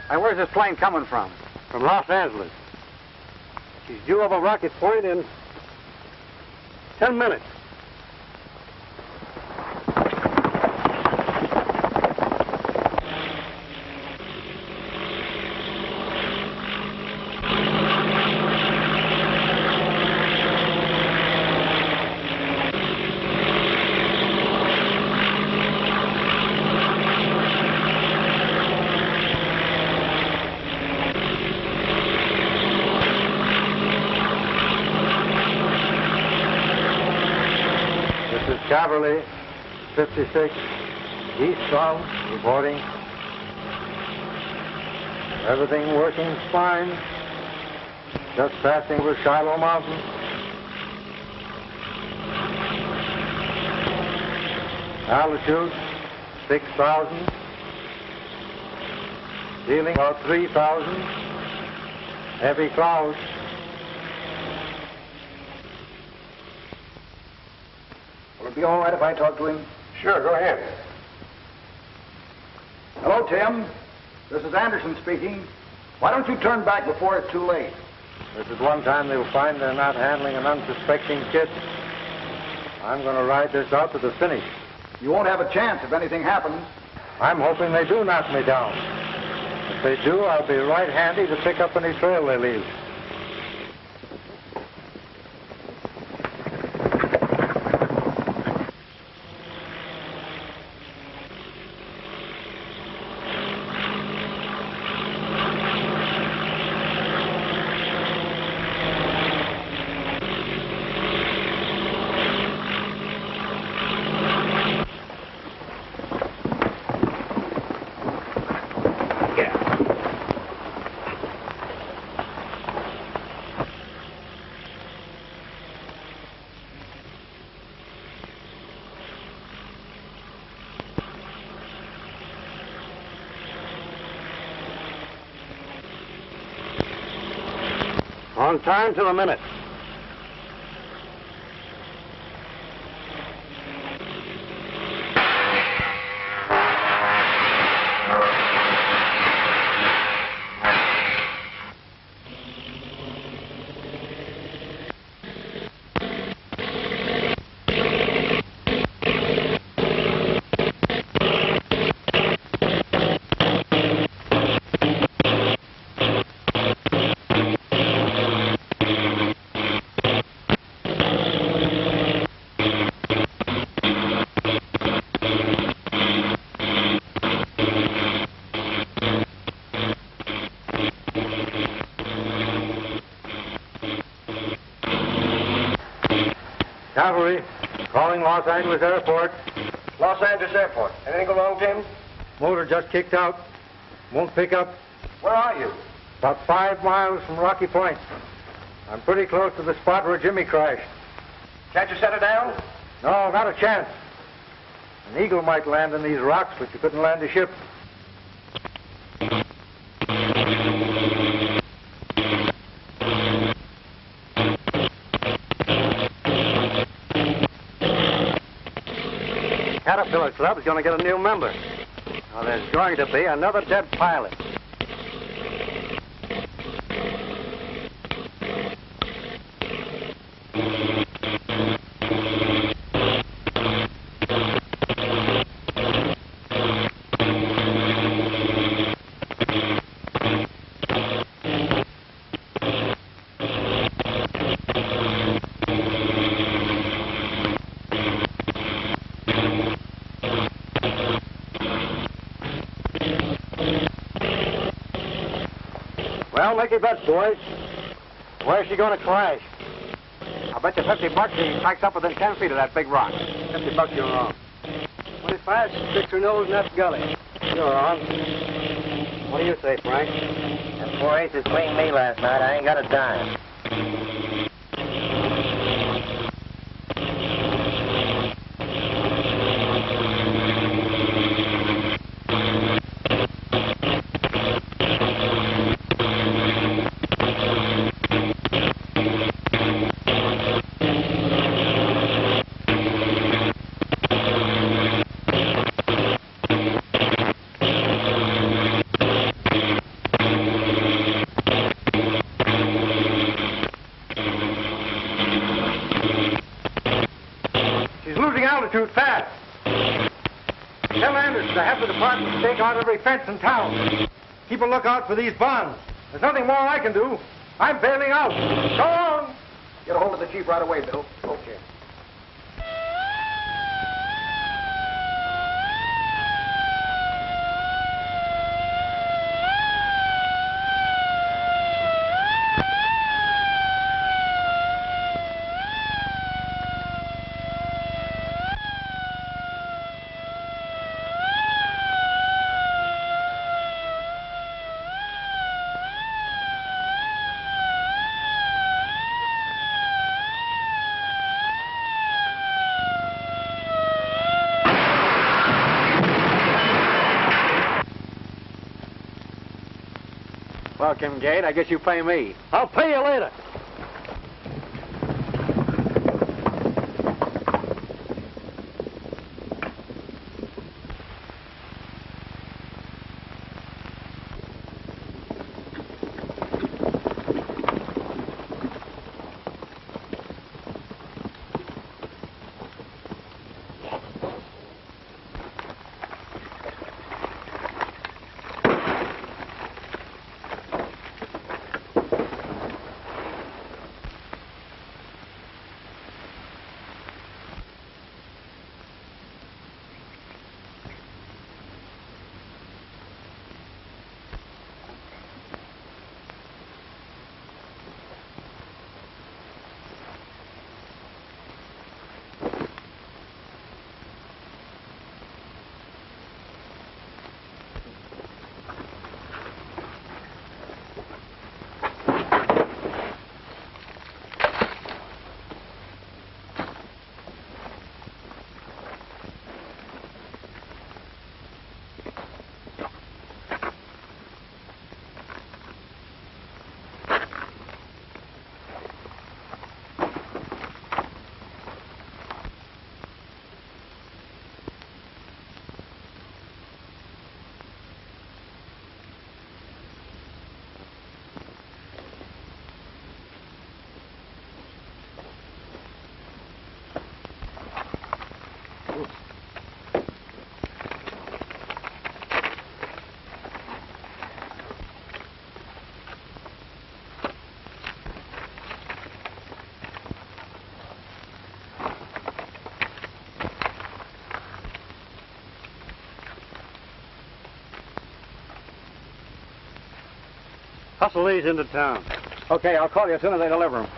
Hey, where's this plane coming from? From Los Angeles. She's due over Rocky Point in 10 minutes. Cavalry 56, eastbound, reporting. Everything working fine. Just passing over Shiloh Mountain. Altitude 6,000. Ceiling about 3,000. Heavy clouds. Will it be all right if I talk to him? Sure, go ahead. Hello, Tim. This is Anderson speaking. Why don't you turn back before it's too late? This is one time they'll find they're not handling an unsuspecting kid. I'm going to ride this out to the finish. You won't have a chance if anything happens. I'm hoping they do knock me down. If they do, I'll be right handy to pick up any trail they leave. On time to the minute. Cavalry, calling Los Angeles Airport. Los Angeles Airport. Anything go wrong, Tim? Motor just kicked out. Won't pick up. Where are you? About 5 miles from Rocky Point. I'm pretty close to the spot where Jimmy crashed. Can't you set her down? No, not a chance. An eagle might land in these rocks, but you couldn't land a ship. Caterpillar Club's going to get a new member. Now, there's going to be another dead pilot. Well, make your bets, boys. Where's she going to crash? I'll bet you $50 she cracks up within 10 feet of that big rock. $50 you're wrong. 25, she sticks her nose in that gully. You're wrong. What do you say, Frank? That 4 aces cleaned me last night. I ain't got a dime. have the department stake out every fence in town. Keep a lookout for these bonds. There's nothing more I can do. I'm bailing out. Go on. Get a hold of the chief right away, Bill. Okay. Welcome, Gate. I guess you pay me. I'll pay you later. Hustle these into town. Okay, I'll call you as soon as they deliver them.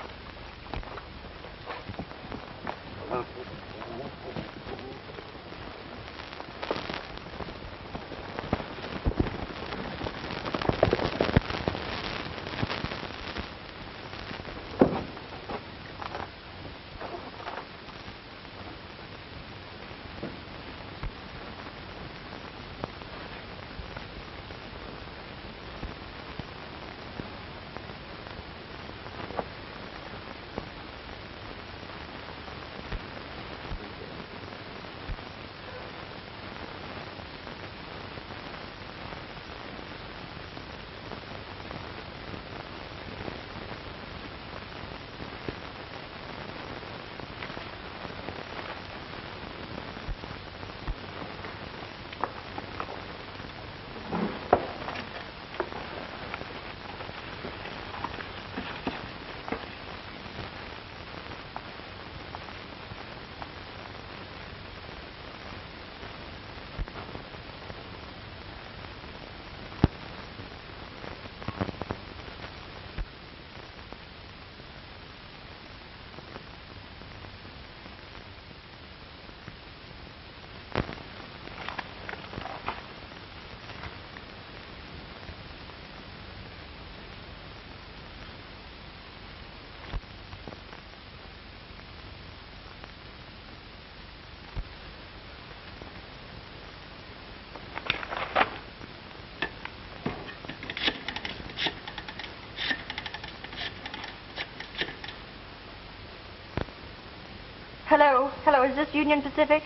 Hello, is this Union Pacific?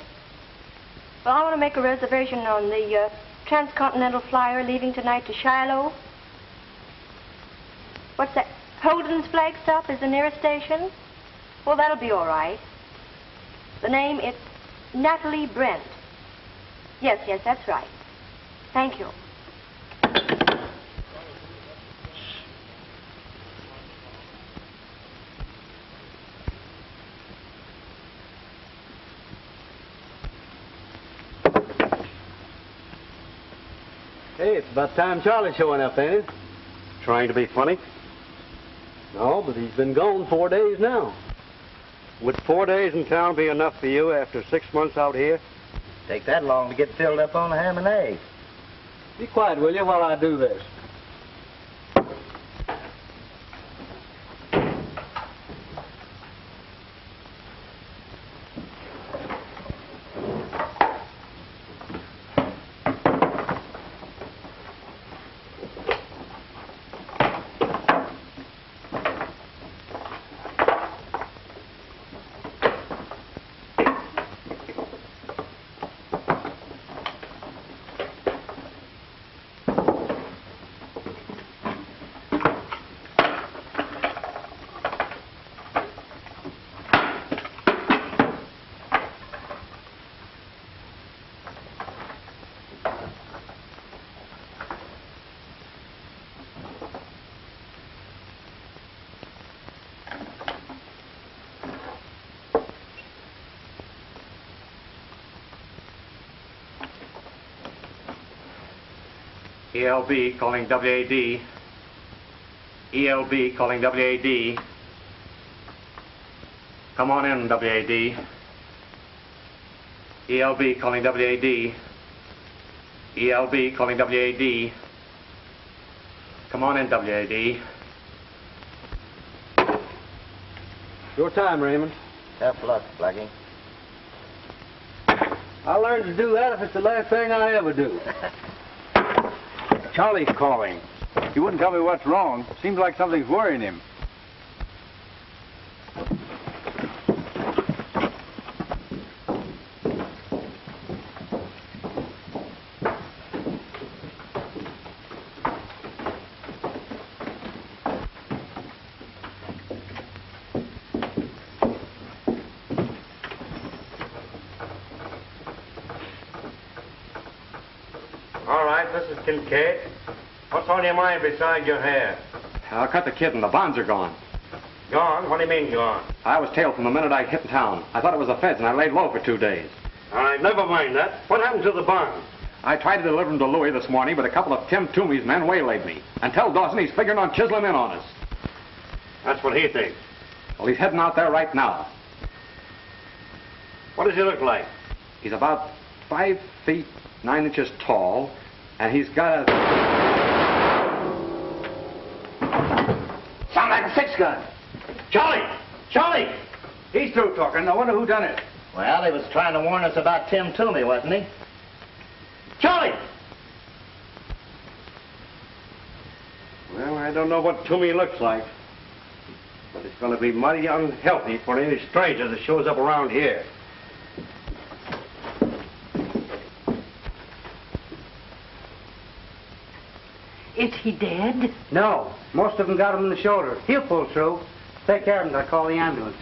Well, I want to make a reservation on the transcontinental flyer leaving tonight to Shiloh. What's that? Holden's flag stop is the nearest station? Well, that'll be all right. The name, it's Natalie Brent. Yes, that's right. Thank you. Hey, it's about time Charlie's showing up, ain't it? Trying to be funny? No, but he's been gone 4 days now. Would 4 days in town be enough for you after 6 months out here? Take that long to get filled up on the ham and eggs. Be quiet, will you, while I do this? ELB calling WAD. ELB calling WAD. Come on in, WAD. ELB calling WAD. ELB calling WAD. Come on in, WAD. Your time, Raymond. Tough luck, Blackie. I learned to do that if it's the last thing I ever do. Charlie's calling. He wouldn't tell me what's wrong. Seems like something's worrying him. All right, Mrs. Kincaid. What's on your mind besides your hair? I cut the kid and the bonds are gone. Gone? What do you mean gone? I was tailed from the minute I hit town. I thought it was the feds and I laid low for 2 days. All right, never mind that. What happened to the bonds? I tried to deliver them to Louis this morning, but a couple of Tim Toomey's men waylaid me. And tell Dawson he's figuring on chiseling in on us. That's what he thinks. Well, he's heading out there right now. What does he look like? He's about 5 feet 9 inches tall, and he's got a... Sound like a 6-gun. Charlie! Charlie! He's through talking. I wonder who done it. Well, he was trying to warn us about Tim Toomey, wasn't he? Charlie! Well, I don't know what Toomey looks like, but it's going to be mighty unhealthy for any stranger that shows up around here. Is he dead? No. Most of them got him in the shoulder. He'll pull through. Take care of him. I'll call the ambulance.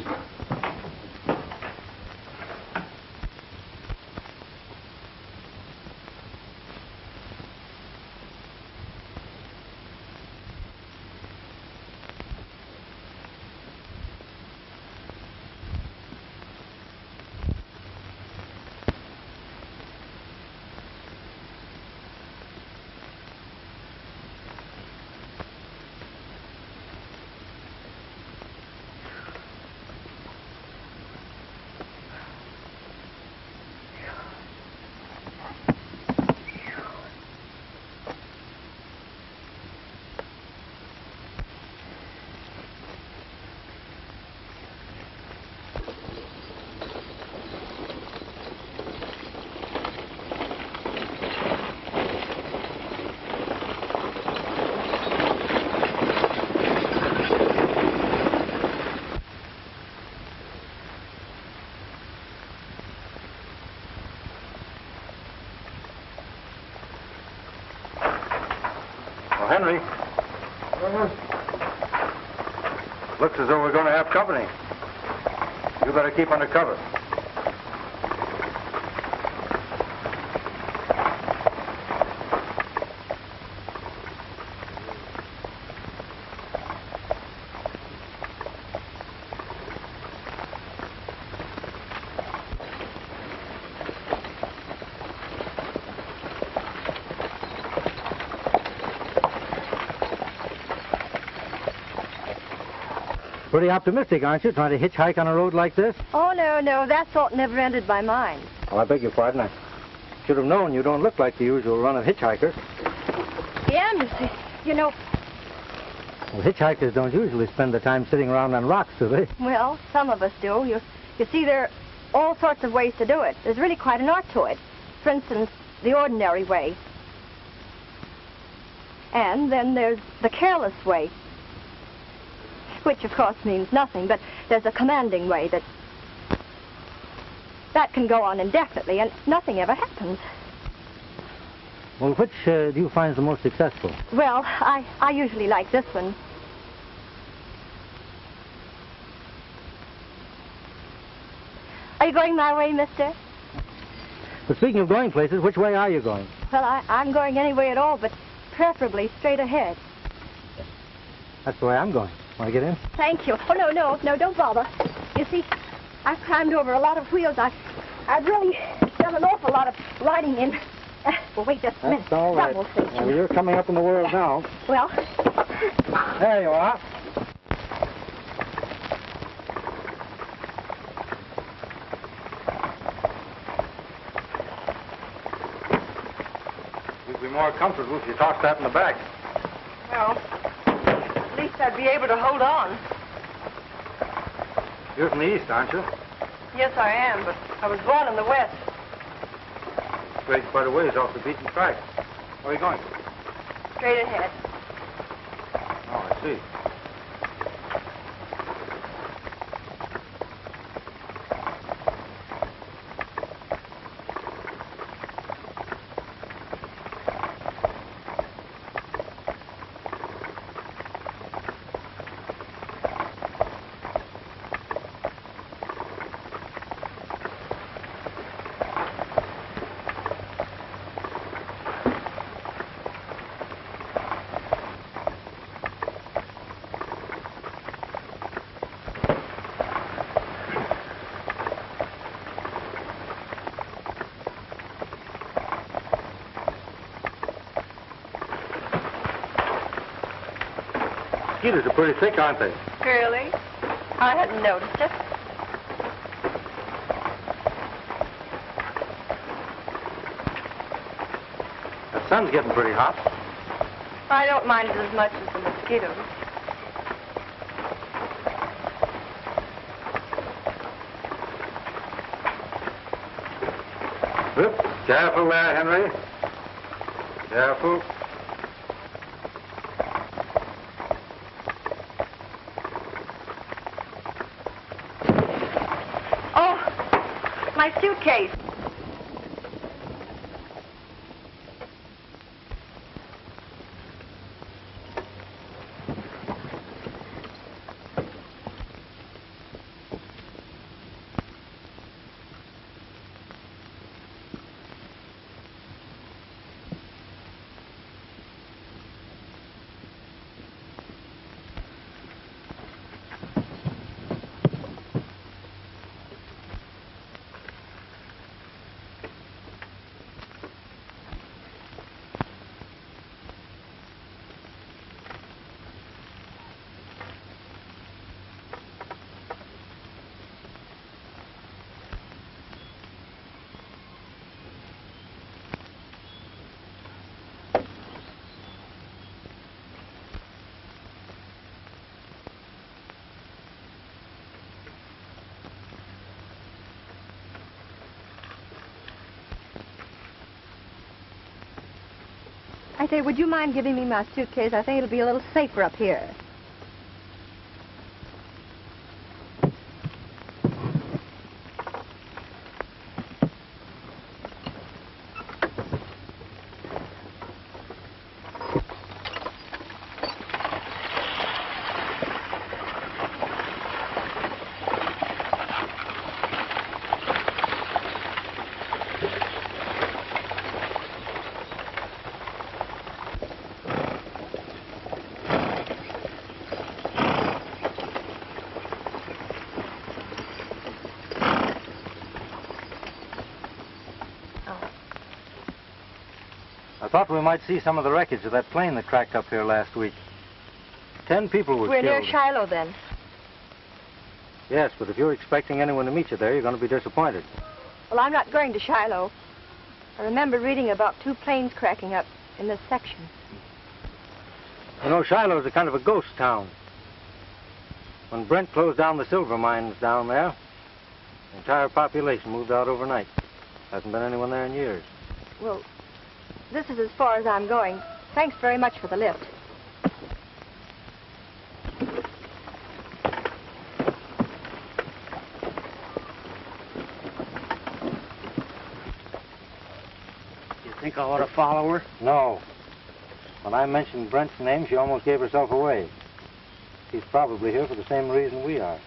Henry. Looks as though we're going to have company. You better keep under cover. Pretty optimistic, aren't you, trying to hitchhike on a road like this? Oh, no, that thought never entered my mind. Oh, I beg your pardon. I should have known you don't look like the usual run of hitchhikers. Yeah, Missy, you know, Well, hitchhikers don't usually spend their time sitting around on rocks, do they? well, some of us do. You see, there are all sorts of ways to do it. There's really quite an art to it. For instance, the ordinary way. And then there's the careless way, which, of course, means nothing, but there's a commanding way that can go on indefinitely, and nothing ever happens. Well, which do you find the most successful? Well, I usually like this one. Are you going my way, mister? But speaking of going places, which way are you going? Well, I'm going any way at all, but preferably straight ahead. That's the way I'm going. Want to get in? Thank you. Oh, no, don't bother. You see, I've climbed over a lot of wheels. I've really done an awful lot of riding in. Well, wait just a minute. That's all right. Double station. Well, you're coming up in the world now. Well, There you are. You'd be more comfortable if you tossed that in the back. Well, at least I'd be able to hold on. You're from the east, aren't you? Yes, I am, but I was born in the West. Straight quite a ways off the beaten track. Where are you going? Straight ahead. Oh, I see. Mosquitoes are pretty thick, aren't they? Really? I hadn't noticed it. The sun's getting pretty hot. I don't mind it as much as the mosquitoes. Whoop. Careful there, Henry. Careful. Oh, my suitcase. I say, would you mind giving me my suitcase? I think it'll be a little safer up here. I thought we might see some of the wreckage of that plane that cracked up here last week. 10 people were We're killed. near Shiloh, then. Yes, but if you're expecting anyone to meet you there, you're going to be disappointed. Well, I'm not going to Shiloh. I remember reading about 2 planes cracking up in this section. You know, Shiloh's a kind of a ghost town. When Brent closed down the silver mines down there, the entire population moved out overnight. Hasn't been anyone there in years. Well, this is as far as I'm going. Thanks very much for the lift. You think I ought to follow her? No. When I mentioned Brent's name, she almost gave herself away. He's probably here for the same reason we are.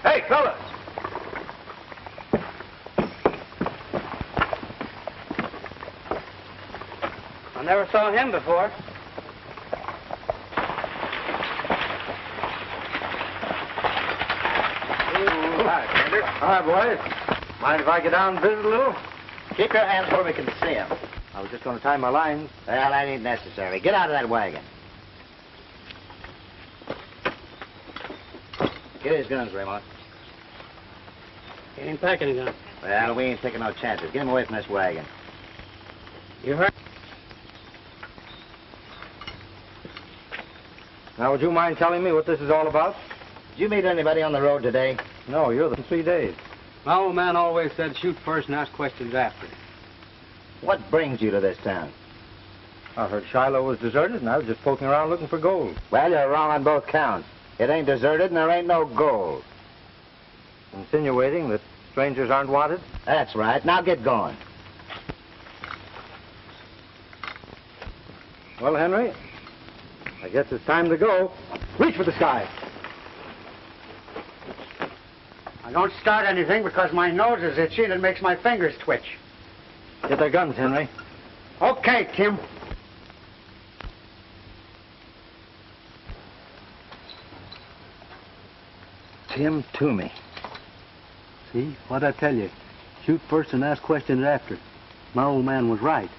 Hey, fellas! I never saw him before. Hi, Sanders. Hi, boys. Mind if I get down and visit a little? Keep your hands where we can see him. I was just going to tie my lines. Well, that ain't necessary. Get out of that wagon. Get his guns, Raymond. He ain't packing a gun. Well, we ain't taking no chances. Get him away from this wagon. You heard? Now, would you mind telling me what this is all about? Did you meet anybody on the road today? No, you're the 3 days. My old man always said shoot first and ask questions after. What brings you to this town? I heard Shiloh was deserted, and I was just poking around looking for gold. Well, you're wrong on both counts. It ain't deserted and there ain't no gold. Insinuating that strangers aren't wanted? That's right. Now get going. Well, Henry, I guess it's time to go. Reach for the sky. I don't start anything because my nose is itchy and it makes my fingers twitch. Get their guns, Henry. Okay, Kim. Tim Toomey. See, what'd I tell you? Shoot first and ask questions after. My old man was right.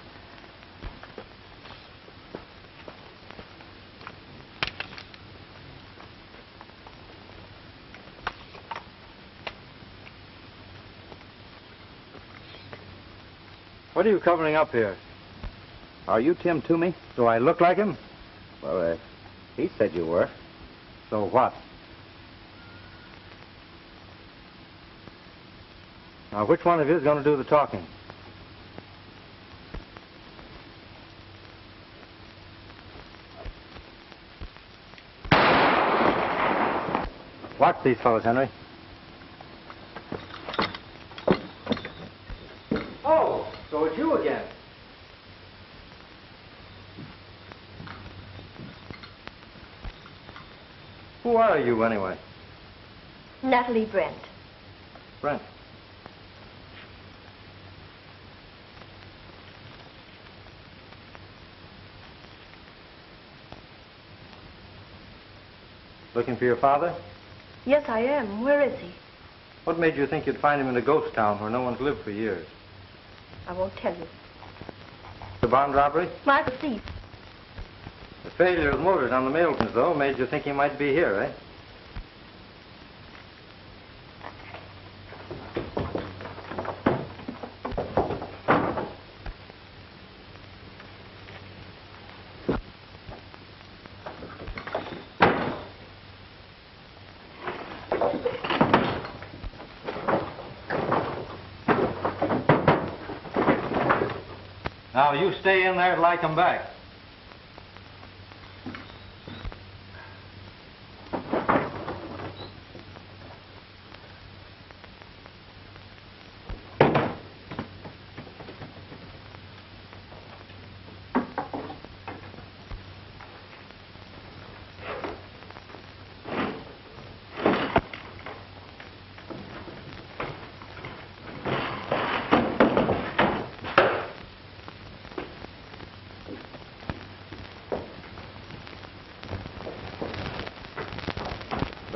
What are you covering up here? Are you Tim Toomey? Do I look like him? Well, he said you were. So what? Now, which one of you is going to do the talking? Watch these fellows, Henry. Oh, so it's you again. Who are you, anyway? Natalie Brent. Brent. Looking for your father? Yes, I am. Where is he? What made you think you'd find him in a ghost town where no one's lived for years? I won't tell you. The bond robbery? My thief. The failure of motors on the mail trains, though, made you think he might be here, eh? Now, you stay in there till I come back.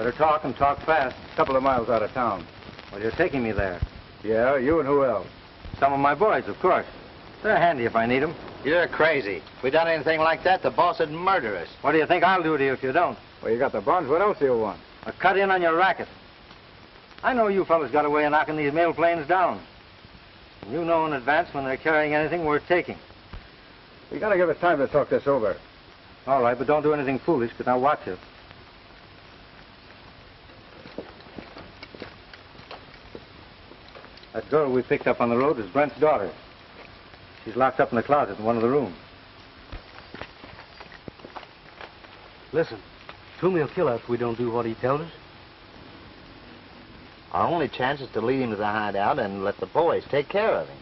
Better talk and talk fast. A couple of miles out of town. Well, you're taking me there. Yeah, you and who else? Some of my boys, of course. They're handy if I need them. You're crazy. If we done anything like that, the boss would murder us. What do you think I'll do to you if you don't? Well, you got the bonds. What else do you want? I'll cut in on your racket. I know you fellas got a way of knocking these mail planes down. And you know in advance when they're carrying anything worth taking. We gotta give us time to talk this over. All right, but don't do anything foolish, because I'll watch you. That girl we picked up on the road is Brent's daughter. She's locked up in the closet in one of the rooms. Listen, Toomey will kill us if we don't do what he tells us. Our only chance is to lead him to the hideout and let the boys take care of him.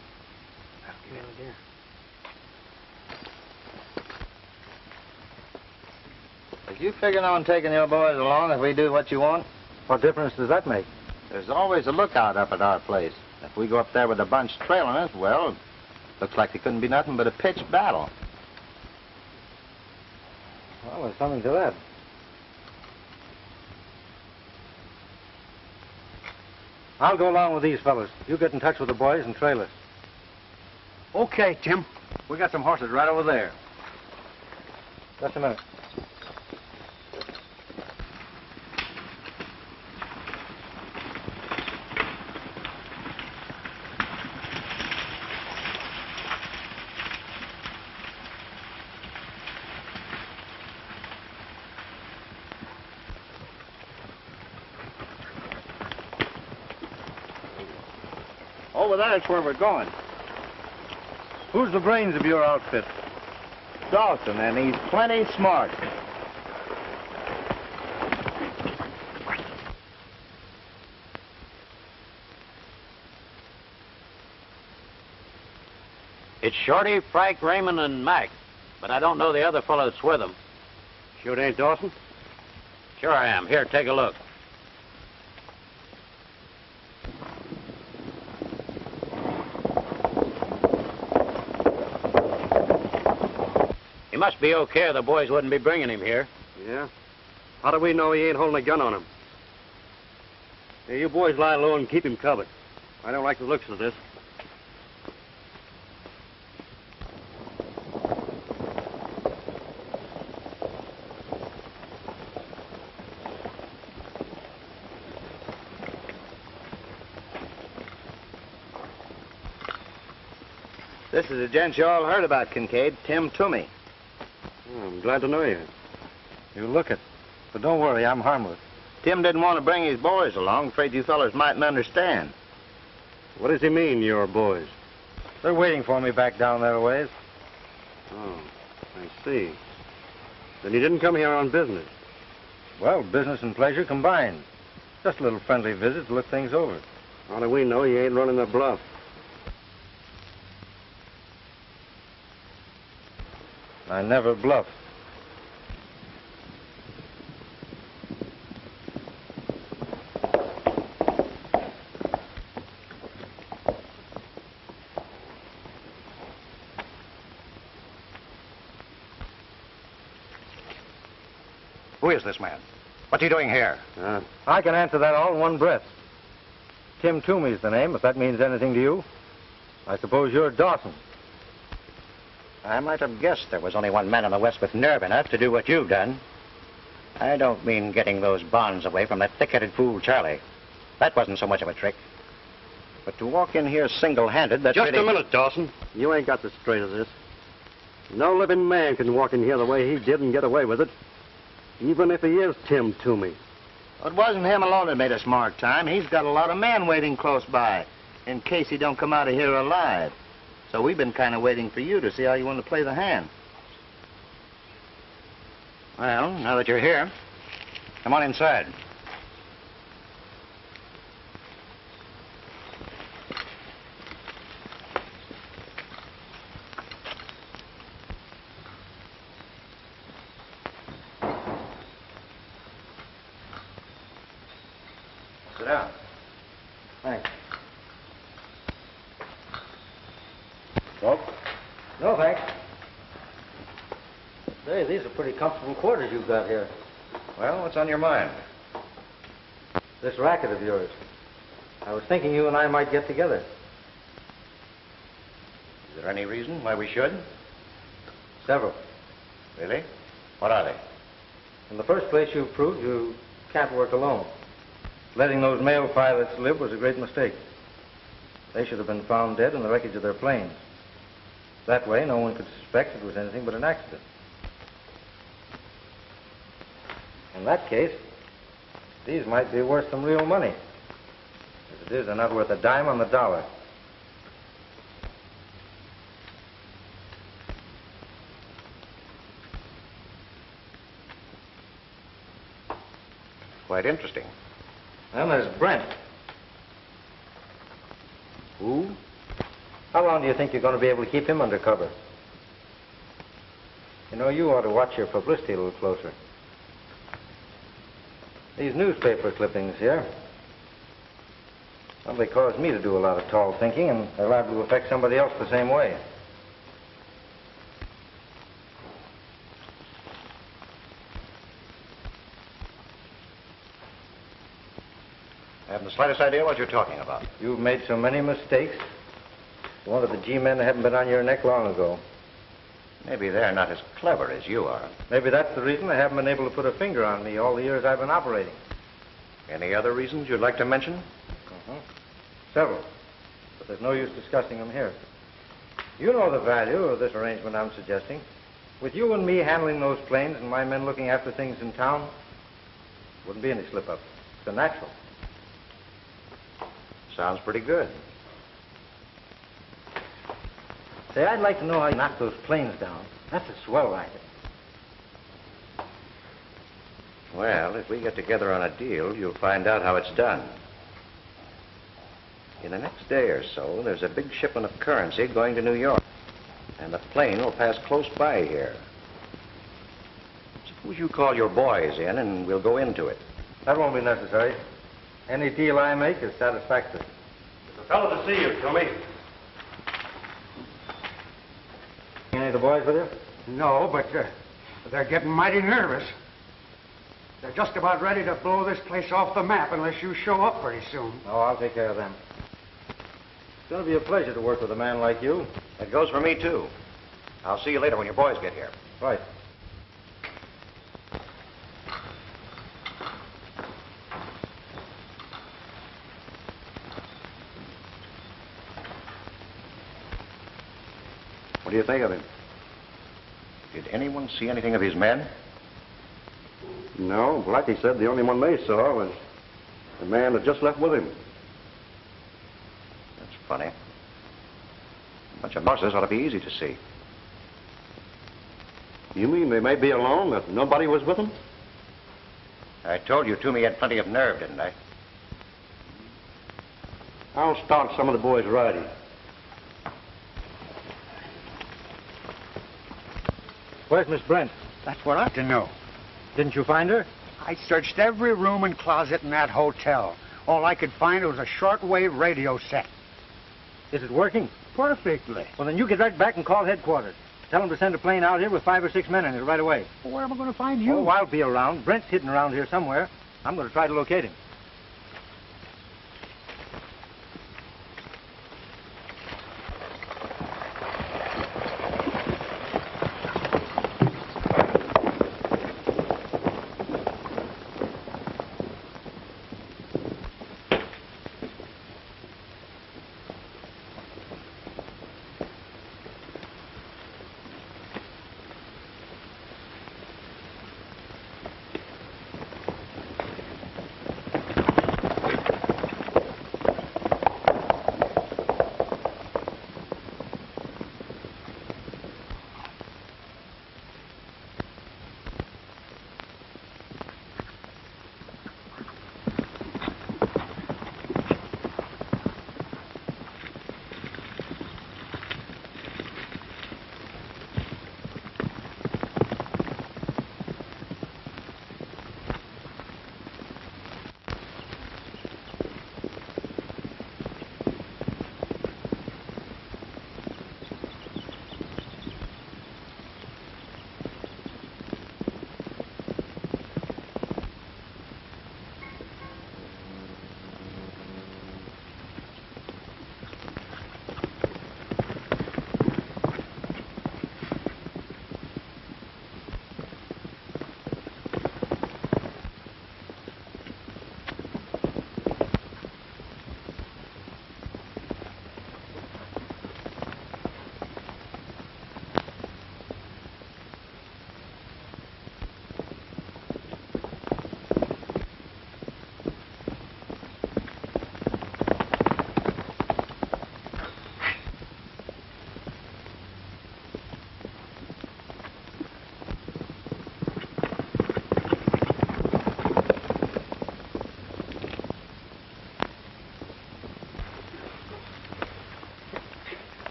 Are you figuring on taking your boys along if we do what you want? What difference does that make? There's always a lookout up at our place. If we go up there with a bunch trailing us, well, looks like it couldn't be nothing but a pitched battle. Well, there's something to that. I'll go along with these fellas. You get in touch with the boys and trail us. Okay, Tim. We got some horses right over there. Just a minute. Over there's where we're going. Who's the brains of your outfit? Dawson, and he's plenty smart. It's Shorty, Frank, Raymond, and Mac. But I don't know the other fellow that's with them. Sure it ain't Dawson? Sure I am. Here, take a look. He must be okay or the boys wouldn't be bringing him here. Yeah? How do we know he ain't holding a gun on him? Hey, you boys lie low and keep him covered. I don't like the looks of this. This is the gent you all heard about, Kincaid, Tim Toomey. Oh, I'm glad to know you. You look it. But don't worry, I'm harmless. Tim didn't want to bring his boys along. Afraid you fellas mightn't understand. What does he mean, your boys? They're waiting for me back down there a ways. Oh, I see. Then he didn't come here on business. Well, business and pleasure combined. Just a little friendly visit to look things over. How do we know he ain't running the bluff? I never bluff. Who is this man? What's he doing here? I can answer that all in one breath. Tim Toomey's the name, if that means anything to you. I suppose you're Dawson. I might have guessed there was only one man in the West with nerve enough to do what you've done. I don't mean getting those bonds away from that thick-headed fool, Charlie. That wasn't so much of a trick. But to walk in here single-handed, that's Just really... a minute, Dawson. You ain't got the straight of this. No living man can walk in here the way he did and get away with it. Even if he is Tim Toomey. It wasn't him alone that made a smart time. He's got a lot of men waiting close by, in case he don't come out of here alive. So we've been kind of waiting for you to see how you want to play the hand. Well, now that you're here, come on inside. Sit down. Thanks. Smoke? No, thanks. Say, these are pretty comfortable quarters you've got here. Well, what's on your mind? This racket of yours. I was thinking you and I might get together. Is there any reason why we should? Several. Really? What are they? In the first place, you've proved you can't work alone. Letting those male pilots live was a great mistake. They should have been found dead in the wreckage of their planes. That way, no one could suspect it was anything but an accident. In that case, these might be worth some real money. As it is, they're not worth a dime on the dollar. Quite interesting. Then there's Brent. Who? How long do you think you're going to be able to keep him under cover? You know, you ought to watch your publicity a little closer. These newspaper clippings here, well, they cause me to do a lot of tall thinking, and they're liable to affect somebody else the same way. I haven't the slightest idea what you're talking about. You've made so many mistakes. One of the G-men haven't been on your neck long ago. Maybe they're not as clever as you are. Maybe that's the reason they haven't been able to put a finger on me all the years I've been operating. Any other reasons you'd like to mention? Several. But there's no use discussing them here. You know the value of this arrangement I'm suggesting. With you and me handling those planes and my men looking after things in town, wouldn't be any slip-up. It's a natural. Sounds pretty good. Say, I'd like to know how you knocked those planes down. That's a swell racket. Well, if we get together on a deal, you'll find out how it's done. In the next day or so, there's a big shipment of currency going to New York. And the plane will pass close by here. Suppose you call your boys in and we'll go into it. That won't be necessary. Any deal I make is satisfactory. It's a fellow to see you, Tommy. Any of the boys with you? No, but they're getting mighty nervous. They're just about ready to blow this place off the map unless you show up pretty soon. Oh, I'll take care of them. It's going to be a pleasure to work with a man like you. That goes for me, too. I'll see you later when your boys get here. Right. What do you think of him? Did anyone see anything of his men? No, Blackie said the only one they saw was the man that just left with him. That's funny. A bunch of muscles ought to be easy to see. You mean they may be alone, that nobody was with them? I told you Toomey had plenty of nerve, didn't I? I'll start some of the boys riding. Where's Miss Brent? That's what I ought to know. Didn't you find her? I searched every room and closet in that hotel. All I could find was a shortwave radio set. Is it working? Perfectly. Well, then you get right back and call headquarters. Tell them to send a plane out here with 5 or 6 men in it right away. Well, where am I going to find you? Oh, I'll be around. Brent's hidden around here somewhere. I'm going to try to locate him.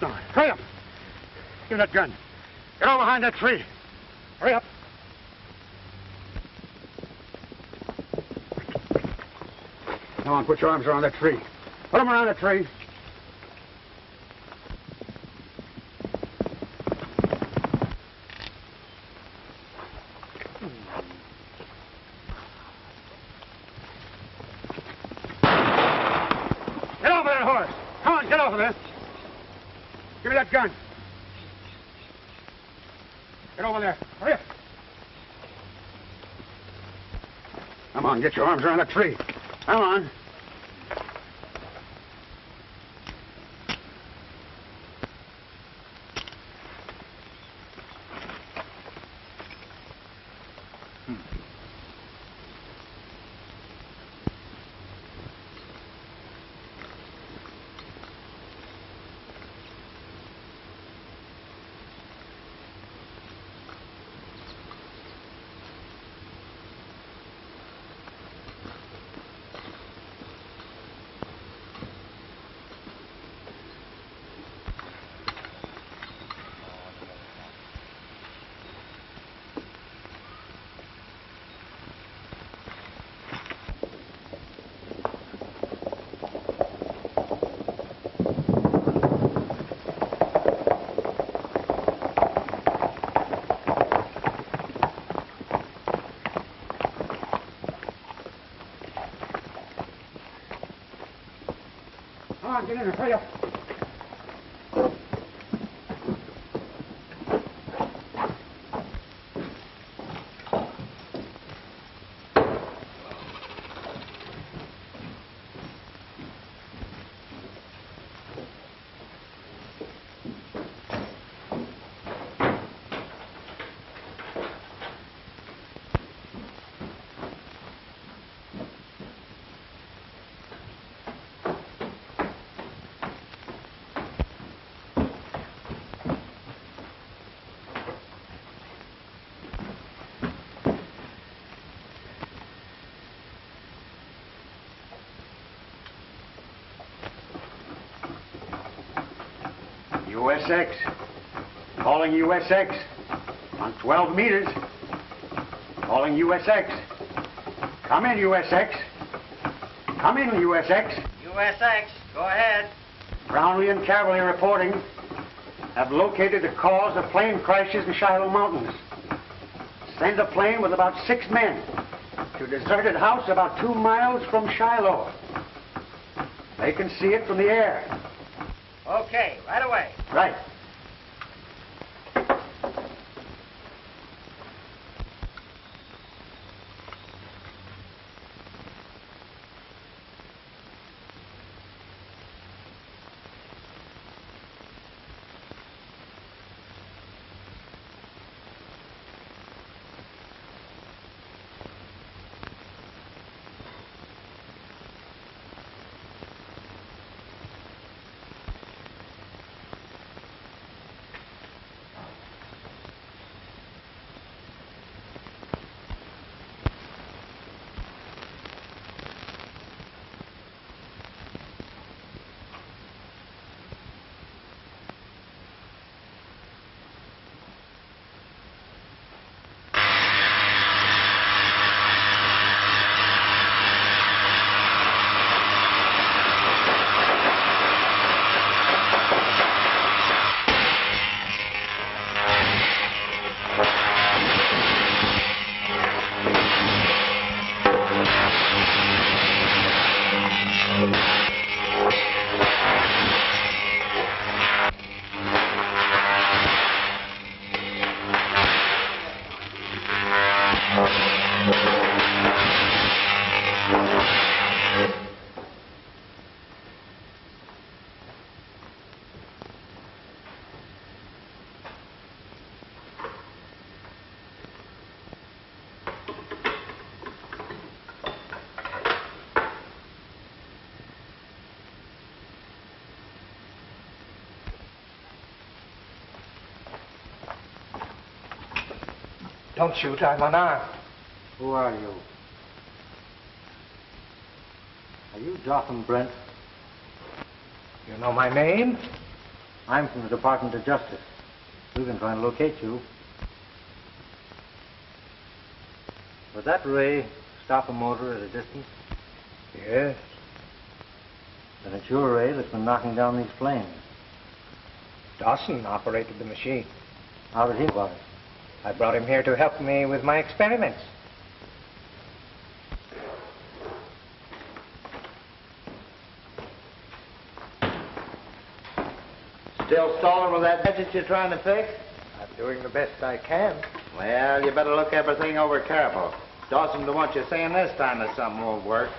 up now. Hurry up. Give me that gun. Get over behind that tree. Hurry up. Come on, put your arms around that tree. Put them around that tree. Get over that horse. Come on, get over there. Give me that gun. Get over there. Hurry up. Come on, get your arms around that tree. Come on. Come on, get in there. Hurry up. USX. Calling USX. On 12 meters. Calling USX. Come in, USX. Come in, USX. USX, go ahead. Brownlee and Cavalry reporting. Have located the cause of plane crashes in Shiloh Mountains. Send a plane with about 6 men to a deserted house about 2 miles from Shiloh. They can see it from the air. Okay, right away. Right. Don't shoot, I'm unarmed. Who are you? Are you Jotham Brent? You know my name? I'm from the Department of Justice. We've been trying to locate you. Was that Ray stop a motor at a distance? Yes. Then it's your Ray that's been knocking down these planes. Dawson operated the machine. How did he about it? I brought him here to help me with my experiments. Still stalling with that gadget you're trying to fix? I'm doing the best I can. Well, you better look everything over careful. Dawson don't want you saying this time that something won't work.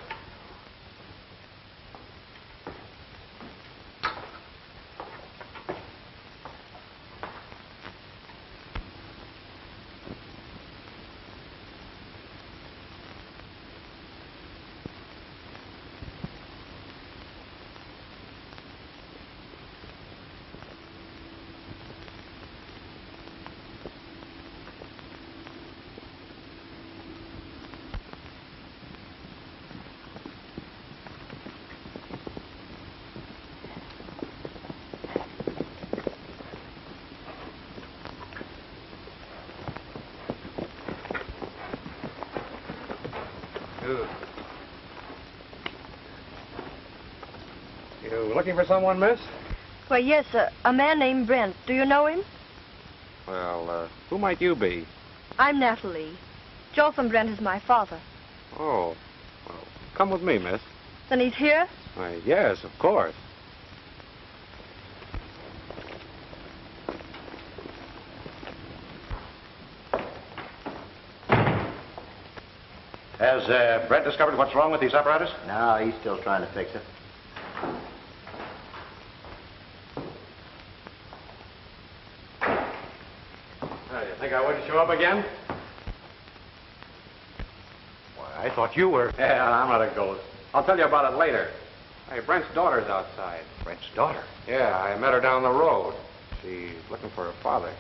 You looking for someone, miss? Why, yes, a man named Brent. Do you know him? Well, who might you be? I'm Natalie. Jotham Brent is my father. Oh, well, come with me, miss. Then he's here? Why, yes, of course. Has Brent discovered what's wrong with these apparatus? No, he's still trying to fix it. You think I wouldn't show up again? Why, I thought you were... Yeah, I'm not a ghost. I'll tell you about it later. Hey, Brent's daughter's outside. Brent's daughter? Yeah, I met her down the road. She's looking for her father.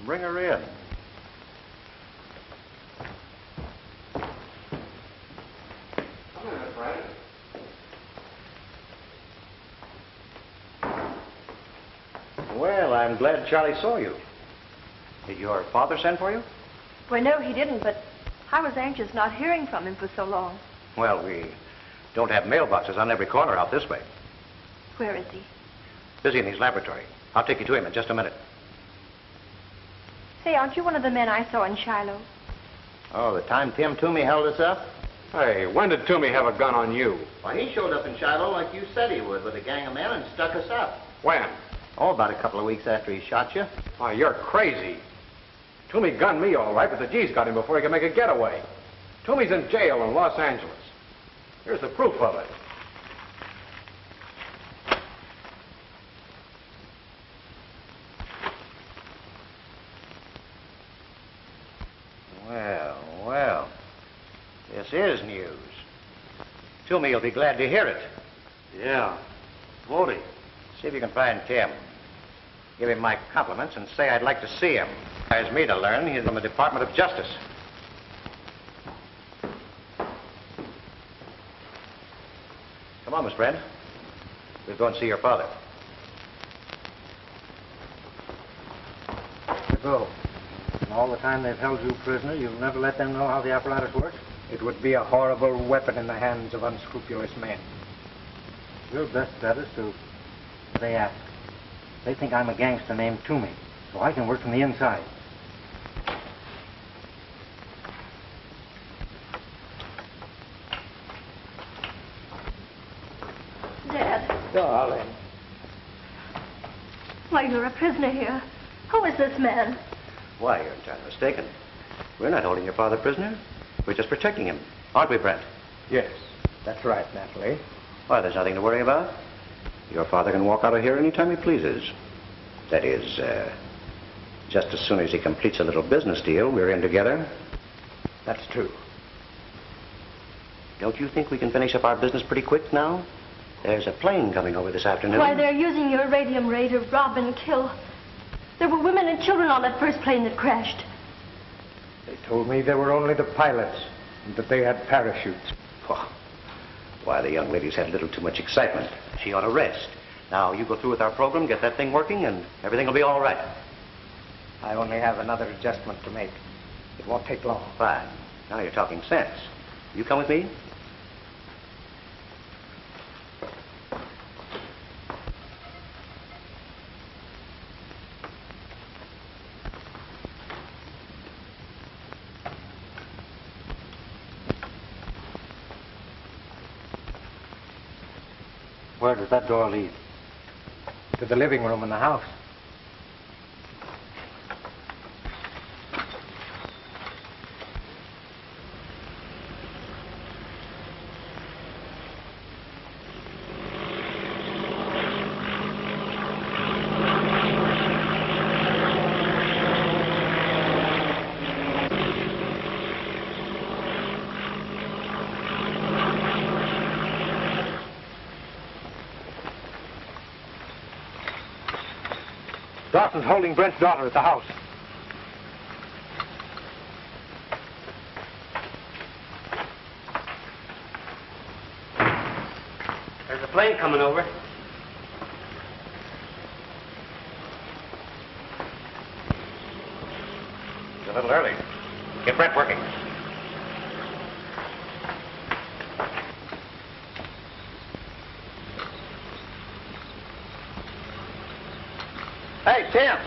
Bring her in. Come in, Miss Brent. Well, I'm glad Charlie saw you. Did your father send for you? Why, no, he didn't, but I was anxious not hearing from him for so long. Well, we don't have mailboxes on every corner out this way. Where is he? Busy in his laboratory. I'll take you to him in just a minute. Say, aren't you one of the men I saw in Shiloh? Oh, the time Tim Toomey held us up? Hey, when did Toomey have a gun on you? Why, he showed up in Shiloh like you said he would with a gang of men and stuck us up. When? Oh, about a couple of weeks after he shot you. Why, you're crazy. Toomey gunned me all right, but the G's got him before he could make a getaway. Toomey's in jail in Los Angeles. Here's the proof of it. Well. This is news. Toomey will be glad to hear it. Yeah. Won't he? See if you can find Tim. Give him my compliments and say I'd like to see him. Requires me to learn he's from the Department of Justice. Come on, Miss Brent. We'll go and see your father. Go. And all the time they've held you prisoner, you'll never let them know how the apparatus works? It would be a horrible weapon in the hands of unscrupulous men. Your best bet is to... They ask. They think I'm a gangster named Toomey, so I can work from the inside. Dad. Darling. Why, you're a prisoner here. Who is this man? Why, you're entirely mistaken. We're not holding your father prisoner. We're just protecting him. Aren't we, Brent? Yes, that's right, Natalie. Why, there's nothing to worry about. Your father can walk out of here anytime he pleases. That is, just as soon as he completes a little business deal we're in together. That's true. Don't you think we can finish up our business pretty quick now? There's a plane coming over this afternoon. Why, they're using your radium ray to rob and kill. There were women and children on that first plane that crashed. They told me they were only the pilots and that they had parachutes. Oh, Why, the young lady's had a little too much excitement. She ought to rest. Now, you go through with our program, get that thing working, and everything will be all right. I only have another adjustment to make. It won't take long. Fine. Now you're talking sense. You come with me? Where does that door lead? To the living room in the house. Dawson's holding Brent's daughter at the house. There's a plane coming over. It's a little early. Get Brent working. Hey, Tim.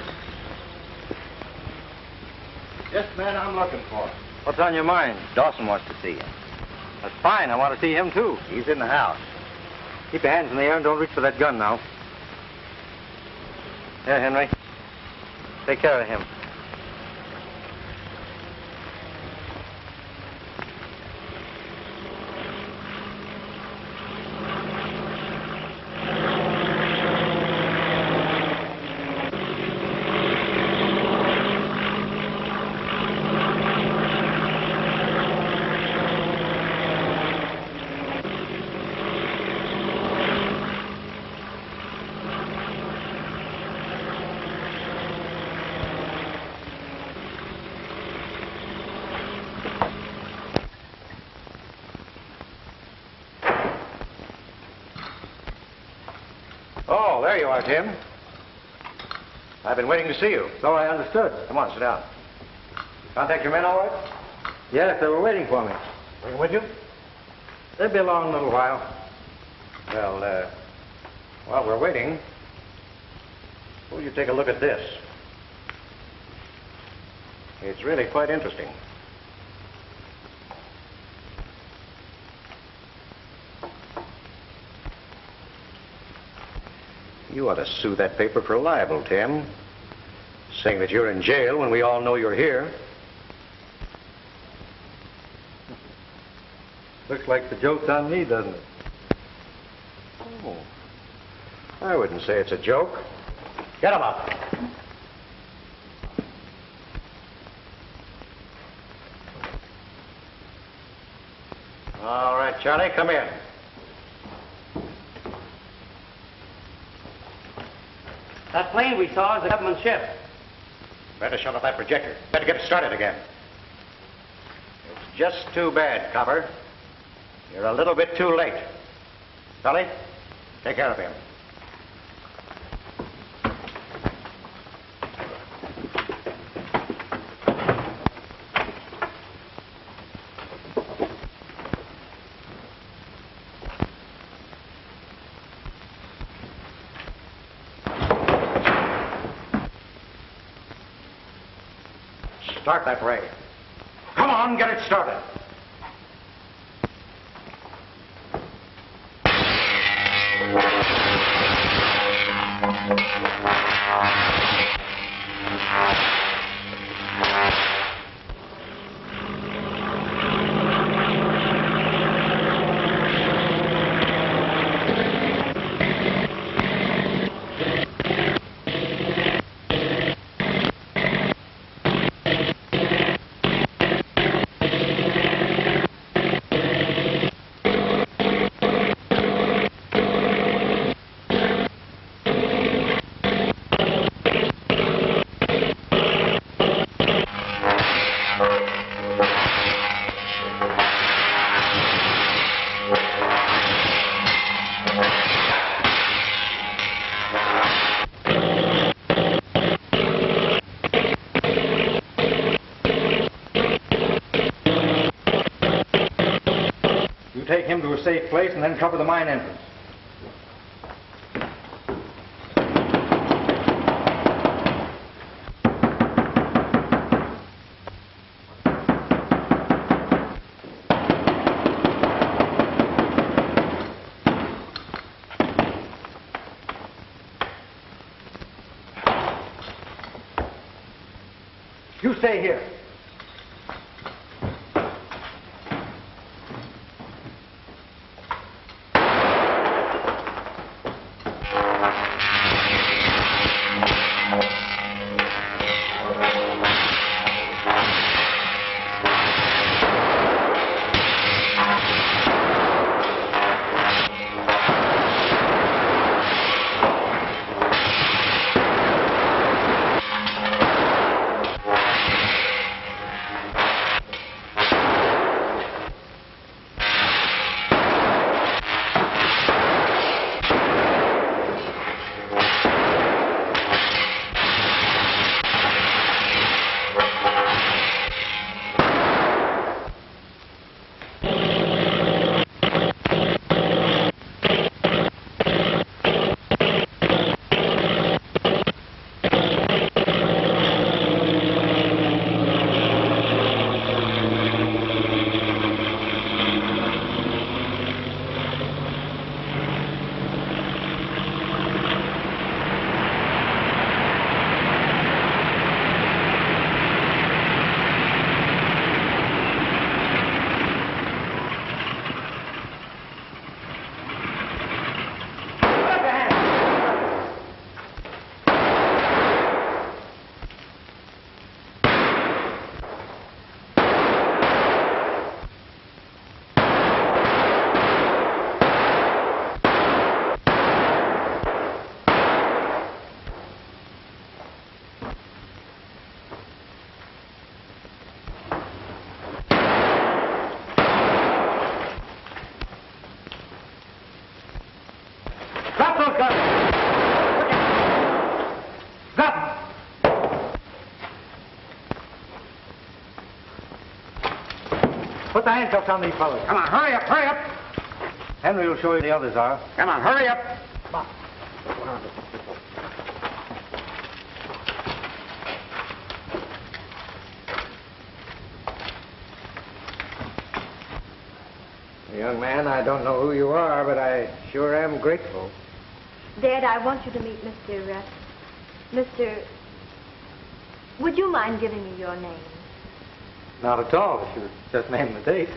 Just the man I'm looking for. What's on your mind? Dawson wants to see you. That's fine. I want to see him, too. He's in the house. Keep your hands in the air and don't reach for that gun now. Here, Henry. Take care of him. Oh, there you are, Tim. I've been waiting to see you. So I understood. Come on, sit down. Contact your men all right? Yes, they were waiting for me. Bring them with you? They'll be along in a little while. Well, while we're waiting, will you take a look at this? It's really quite interesting. You ought to sue that paper for libel, Tim. Saying that you're in jail when we all know you're here. Looks like the joke's on me, doesn't it? Oh, I wouldn't say it's a joke. Get him up. All right, Charlie, come in. That plane we saw is a government ship. Better shut off that projector. Better get it started again. It's just too bad, Copper. You're a little bit too late. Charlie, take care of him. Start that ray. Come on, get it started. a safe place and then cover the mine entrance. You stay here. Put the handcuffs on these fellas. Come on, hurry up, hurry up. Henry will show you the others are. Come on, hurry up. Come on. Young man, I don't know who you are, but I sure am grateful. Dad, I want you to meet Mr. Would you mind giving me your name? Not at all. If you just name the date.